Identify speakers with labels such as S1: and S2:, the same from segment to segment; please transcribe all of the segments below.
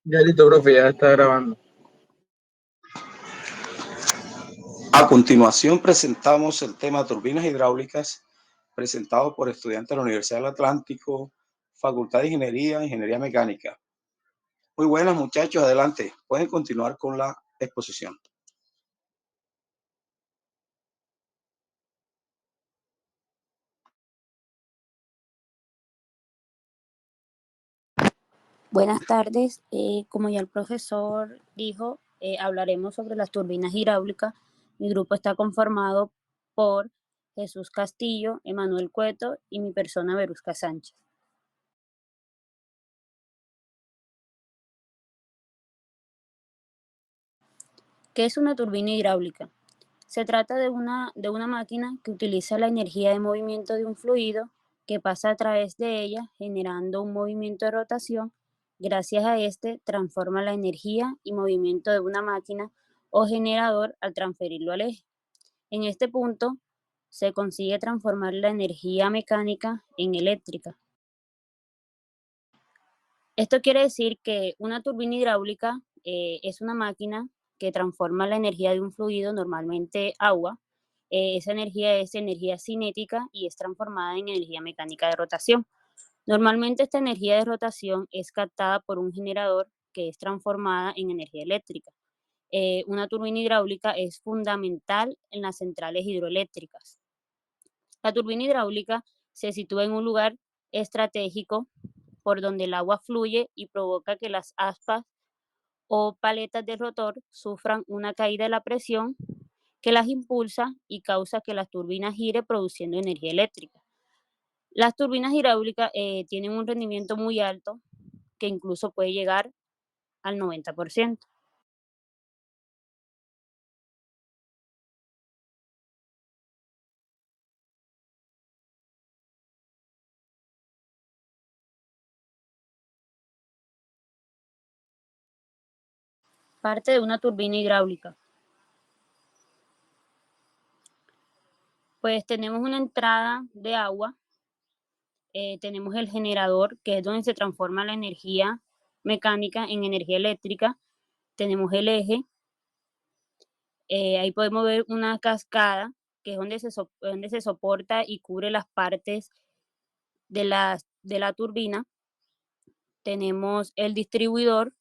S1: Ya listo, profe, ya está grabando.
S2: A continuación presentamos el tema turbinas hidráulicas, presentado por estudiantes de la Universidad del Atlántico, Facultad de Ingeniería, Ingeniería Mecánica. Muy buenas, muchachos, adelante. Pueden continuar con la exposición.
S3: Buenas tardes. Como ya el profesor dijo, hablaremos sobre las turbinas hidráulicas. Mi grupo está conformado por Jesús Castillo, Emanuel Cueto y mi persona Verusca Sánchez. ¿Qué es una turbina hidráulica? Se trata de una máquina que utiliza la energía de movimiento de un fluido que pasa a través de ella generando un movimiento de rotación. Gracias a este transforma la energía y movimiento de una máquina o generador al transferirlo al eje. En este punto se consigue transformar la energía mecánica en eléctrica. Esto quiere decir que una turbina hidráulica es una máquina que transforma la energía de un fluido, normalmente agua. Esa energía es energía cinética y es transformada en energía mecánica de rotación. Normalmente esta energía de rotación es captada por un generador que es transformada en energía eléctrica. Una turbina hidráulica es fundamental en las centrales hidroeléctricas. La turbina hidráulica se sitúa en un lugar estratégico por donde el agua fluye y provoca que las aspas o paletas del rotor sufran una caída de la presión que las impulsa y causa que las turbinas gire produciendo energía eléctrica. Las turbinas hidráulicas tienen un rendimiento muy alto que incluso puede llegar al 90%. Parte de una turbina hidráulica. Pues tenemos una entrada de agua, tenemos el generador, que es donde se transforma la energía mecánica en energía eléctrica, tenemos el eje, ahí podemos ver una cascada, que es donde se soporta y cubre las partes de la turbina. Tenemos el distribuidor,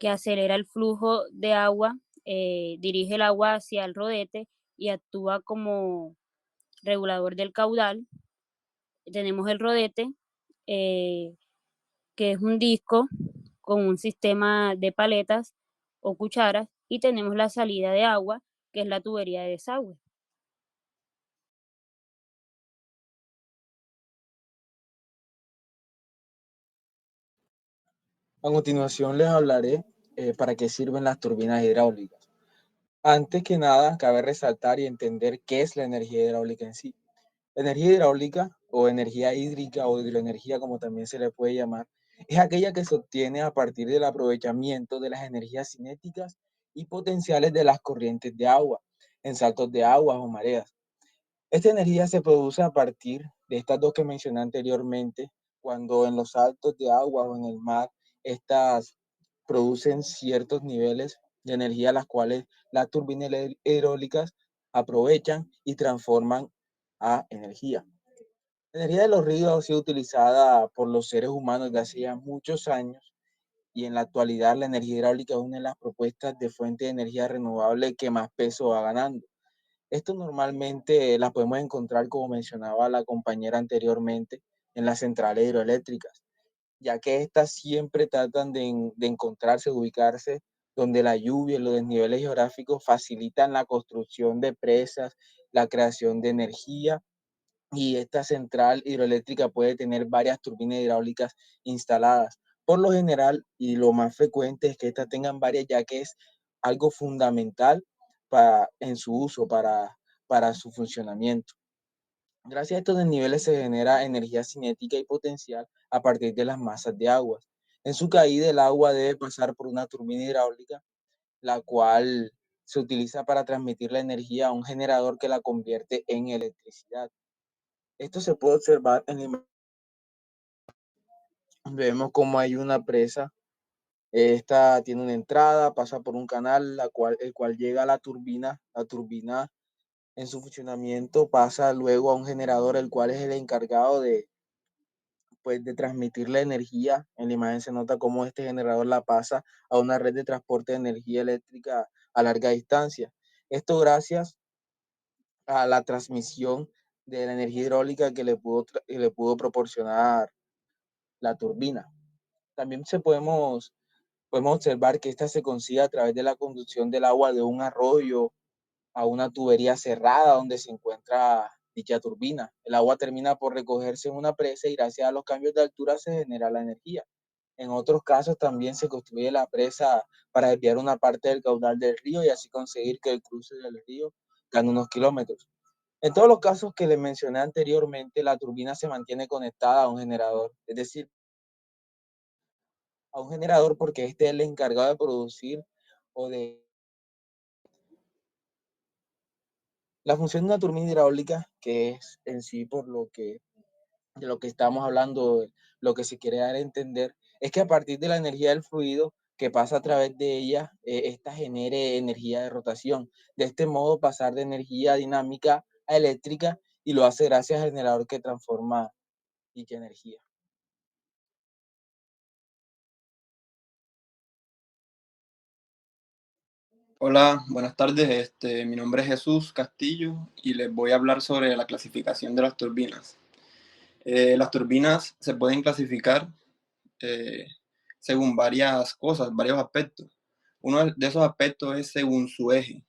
S3: que acelera el flujo de agua, dirige el agua hacia el rodete y actúa como regulador del caudal. Tenemos el rodete, eh, que es un disco con un sistema de paletas o cucharas, y tenemos la salida de agua, que es la tubería de desagüe.
S1: A continuación les hablaré para qué sirven las turbinas hidráulicas. Antes que nada, cabe resaltar y entender qué es la energía hidráulica en sí. La energía hidráulica o energía hídrica o hidroenergía, como también se le puede llamar, es aquella que se obtiene a partir del aprovechamiento de las energías cinéticas y potenciales de las corrientes de agua, en saltos de aguas o mareas. Esta energía se produce a partir de estas dos que mencioné anteriormente, cuando en los saltos de agua o en el mar, estas producen ciertos niveles de energía, las cuales las turbinas hidráulicas aprovechan y transforman a energía. La energía de los ríos ha sido utilizada por los seres humanos desde hace ya muchos años y en la actualidad la energía hidráulica es una de las propuestas de fuente de energía renovable que más peso va ganando. Esto normalmente las podemos encontrar, como mencionaba la compañera anteriormente, en las centrales hidroeléctricas, ya que estas siempre tratan de encontrarse, de ubicarse donde la lluvia y los desniveles geográficos facilitan la construcción de presas, la creación de energía, y esta central hidroeléctrica puede tener varias turbinas hidráulicas instaladas. Por lo general, y lo más frecuente es que estas tengan varias, ya que es algo fundamental en su uso, para su funcionamiento. Gracias a estos desniveles se genera energía cinética y potencial a partir de las masas de agua. En su caída, el agua debe pasar por una turbina hidráulica, la cual se utiliza para transmitir la energía a un generador que la convierte en electricidad. Esto se puede observar en la imagen. Vemos como hay una presa Esta tiene una entrada, pasa por un canal, el cual llega a la turbina. La turbina en su funcionamiento pasa luego a un generador, el cual es el encargado de transmitir la energía. En la imagen se nota cómo este generador la pasa a una red de transporte de energía eléctrica a larga distancia. Esto gracias a la transmisión de la energía hidráulica que le pudo proporcionar la turbina. También podemos observar que esta se consigue a través de la conducción del agua de un arroyo a una tubería cerrada donde se encuentra dicha turbina. El agua termina por recogerse en una presa y gracias a los cambios de altura se genera la energía. En otros casos también se construye la presa para desviar una parte del caudal del río y así conseguir que el cruce del río gane unos kilómetros. En todos los casos que les mencioné anteriormente, la turbina se mantiene conectada a un generador, es decir, a un generador porque este es el encargado de producir o de... La función de una turbina hidráulica, que es en sí de lo que estamos hablando, lo que se quiere dar a entender, es que a partir de la energía del fluido que pasa a través de ella, esta genere energía de rotación. De este modo, pasar de energía dinámica a eléctrica y lo hace gracias al generador que transforma dicha energía.
S4: Hola, buenas tardes. Mi nombre es Jesús Castillo y les voy a hablar sobre la clasificación de las turbinas. Las turbinas se pueden clasificar eh, según varias cosas, varios aspectos. Uno de esos aspectos es según su eje.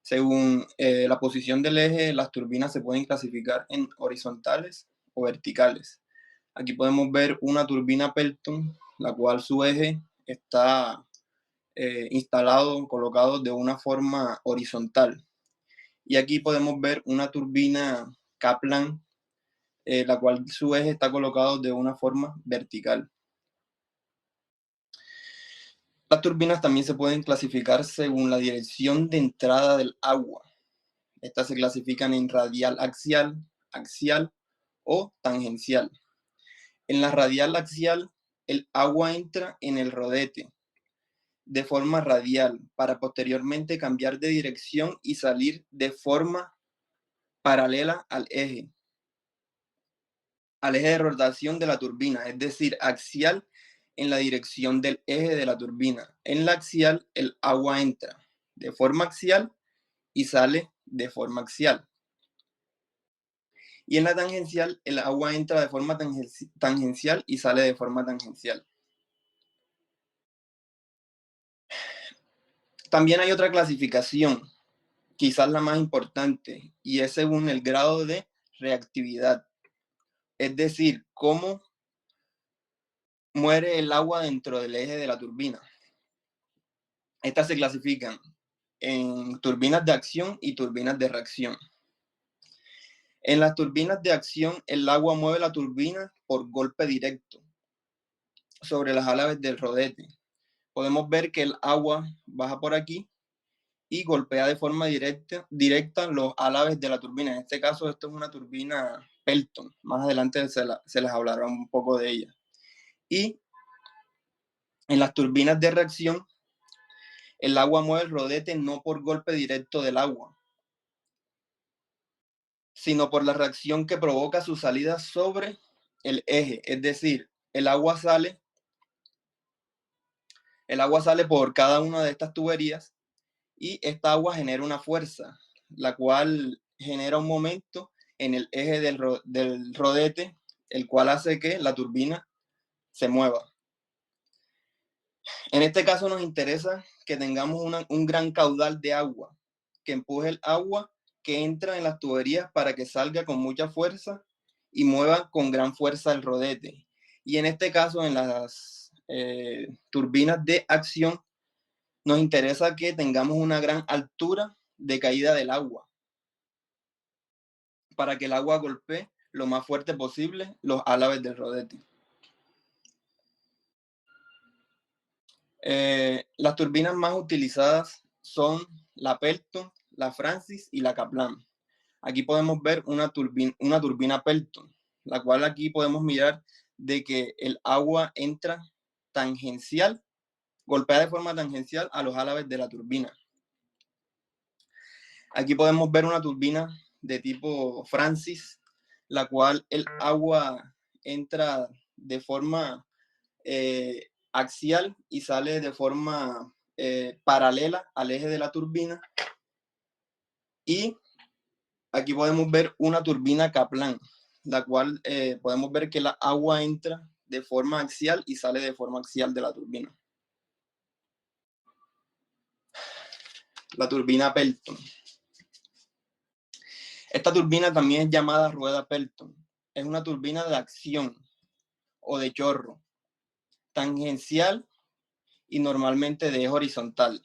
S4: Según la posición del eje, las turbinas se pueden clasificar en horizontales o verticales. Aquí podemos ver una turbina Pelton, la cual su eje está instalado, colocado de una forma horizontal. Y aquí podemos ver una turbina Kaplan, la cual su eje está colocado de una forma vertical. Las turbinas también se pueden clasificar según la dirección de entrada del agua. Estas se clasifican en radial axial, axial o tangencial. En la radial axial, el agua entra en el rodete de forma radial para posteriormente cambiar de dirección y salir de forma paralela al eje de rotación de la turbina, es decir, axial en la dirección del eje de la turbina. En la axial, el agua entra de forma axial y sale de forma axial. Y en la tangencial, el agua entra de forma tangencial y sale de forma tangencial. También hay otra clasificación, quizás la más importante, y es según el grado de reactividad. Es decir, cómo muere el agua dentro del eje de la turbina. Estas se clasifican en turbinas de acción y turbinas de reacción. En las turbinas de acción, el agua mueve la turbina por golpe directo sobre las álabes del rodete. Podemos ver que el agua baja por aquí y golpea de forma directa los álabes de la turbina. En este caso, esto es una turbina Pelton. Más adelante se les hablará un poco de ella. Y en las turbinas de reacción, el agua mueve el rodete no por golpe directo del agua, sino por la reacción que provoca su salida sobre el eje. Es decir, el agua sale por cada una de estas tuberías y esta agua genera una fuerza, la cual genera un momento en el eje del rodete, el cual hace que la turbina se mueva. En este caso nos interesa que tengamos un gran caudal de agua, que empuje el agua que entra en las tuberías para que salga con mucha fuerza y mueva con gran fuerza el rodete. Y en este caso, en las turbinas de acción, nos interesa que tengamos una gran altura de caída del agua para que el agua golpee lo más fuerte posible los álabes del rodete. Las turbinas más utilizadas son la Pelton, la Francis y la Kaplan. Aquí podemos ver una turbina Pelton, la cual aquí podemos mirar de que el agua entra tangencial golpea de forma tangencial a los álabes de la turbina. Aquí podemos ver una turbina de tipo Francis, la cual el agua entra de forma axial y sale de forma paralela al eje de la turbina. Y aquí podemos ver una turbina Kaplan, la cual podemos ver que la agua entra de forma axial y sale de forma axial de la turbina. La turbina Pelton. Esta turbina también es llamada rueda Pelton. Es una turbina de acción o de chorro, tangencial y normalmente de eje horizontal.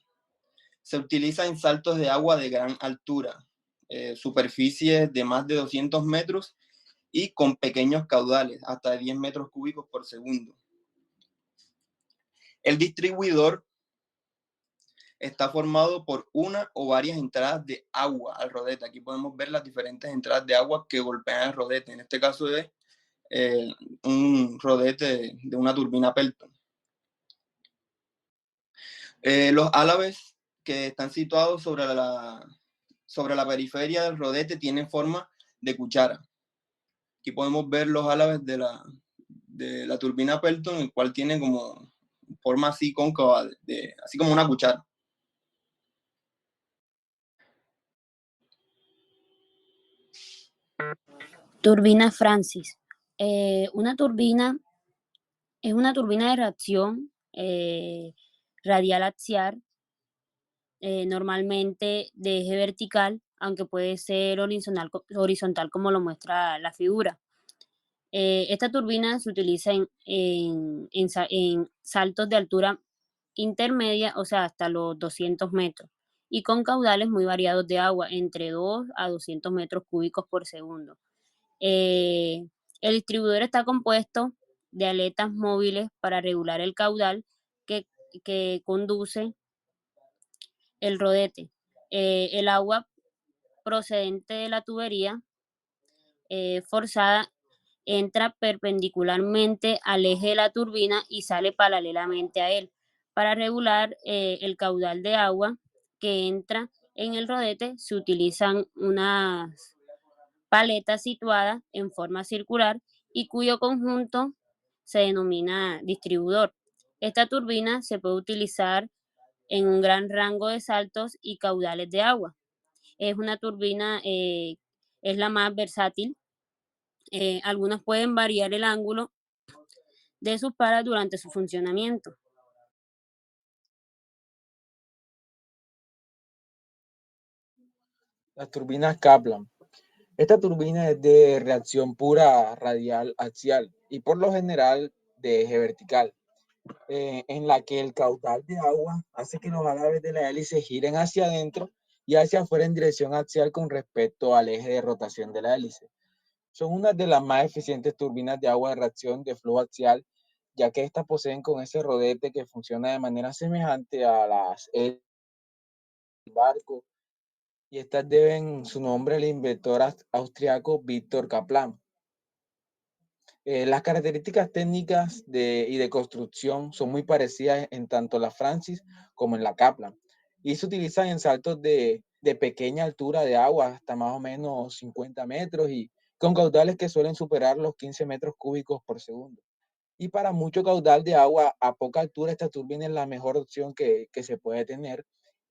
S4: Se utiliza en saltos de agua de gran altura, superficies de más de 200 metros y con pequeños caudales, hasta de 10 metros cúbicos por segundo. El distribuidor está formado por una o varias entradas de agua al rodete. Aquí podemos ver las diferentes entradas de agua que golpean el rodete. En este caso es un rodete de una turbina Pelton. Los álabes que están situados sobre la periferia del rodete tienen forma de cuchara. Aquí podemos ver los álabes de la turbina Pelton, el cual tiene como forma así cóncava, así como una cuchara.
S3: Turbina Francis. Una turbina es una turbina de reacción radial axial, normalmente de eje vertical, aunque puede ser horizontal como lo muestra la figura. Esta turbina se utiliza en saltos de altura intermedia, o sea, hasta los 200 metros, y con caudales muy variados de agua, entre 2 a 200 metros cúbicos por segundo. El distribuidor está compuesto de aletas móviles para regular el caudal que conduce el rodete. El agua procedente de la tubería forzada entra perpendicularmente al eje de la turbina y sale paralelamente a él. Para regular el caudal de agua que entra en el rodete se utilizan unas paletas situadas en forma circular y cuyo conjunto se denomina distribuidor. Esta turbina se puede utilizar en un gran rango de saltos y caudales de agua. Es una turbina, es la más versátil. Algunas pueden variar el ángulo de sus palas durante su funcionamiento.
S1: Las turbinas Kaplan. Esta turbina es de reacción pura radial axial y por lo general de eje vertical, en la que el caudal de agua hace que los álabes de la hélice giren hacia adentro y hacia afuera en dirección axial con respecto al eje de rotación de la hélice. Son una de las más eficientes turbinas de agua de reacción de flujo axial, ya que estas poseen con ese rodete que funciona de manera semejante a las hélices del barco, y estas deben su nombre al inventor austriaco Victor Kaplan. Las características técnicas y de construcción son muy parecidas en tanto la Francis como en la Kaplan, y se utilizan en saltos de pequeña altura de agua, hasta más o menos 50 metros, y con caudales que suelen superar los 15 metros cúbicos por segundo. Y para mucho caudal de agua a poca altura, esta turbina es la mejor opción que se puede tener,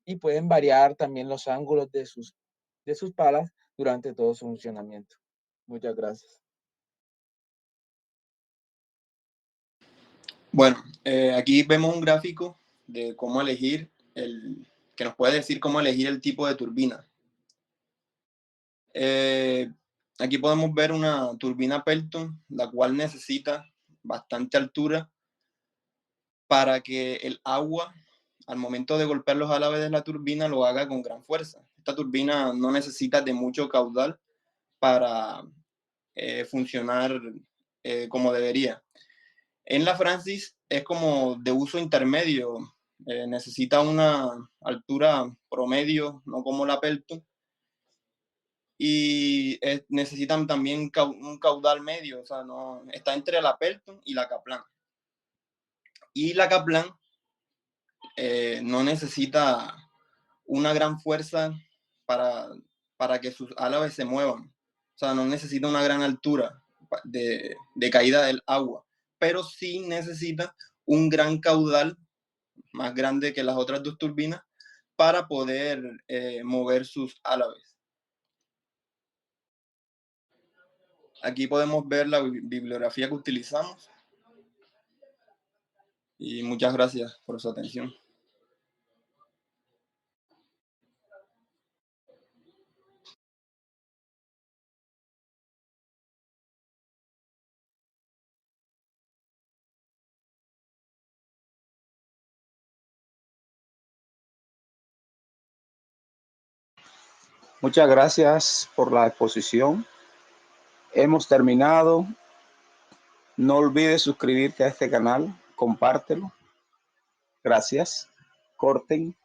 S1: y pueden variar también los ángulos de sus palas durante todo su funcionamiento. Muchas gracias.
S4: Bueno, aquí vemos un gráfico de cómo elegir que nos puede decir cómo elegir el tipo de turbina. Aquí podemos ver una turbina Pelton, la cual necesita bastante altura para que el agua, al momento de golpear los álabes de la turbina, lo haga con gran fuerza. Esta turbina no necesita de mucho caudal para funcionar como debería. En la Francis es como de uso intermedio, necesita una altura promedio, no como la Pelton, y necesitan también un caudal medio, o sea, no, está entre la Pelton y la Kaplan. Y la Kaplan no necesita una gran fuerza para que sus álabes se muevan. O sea, no necesita una gran altura de caída del agua, pero sí necesita un gran caudal, más grande que las otras dos turbinas, para poder mover sus álabes. Aquí podemos ver la bibliografía que utilizamos. Y muchas gracias por su atención.
S2: Muchas gracias por la exposición. Hemos terminado. No olvides suscribirte a este canal, compártelo. Gracias. Corten.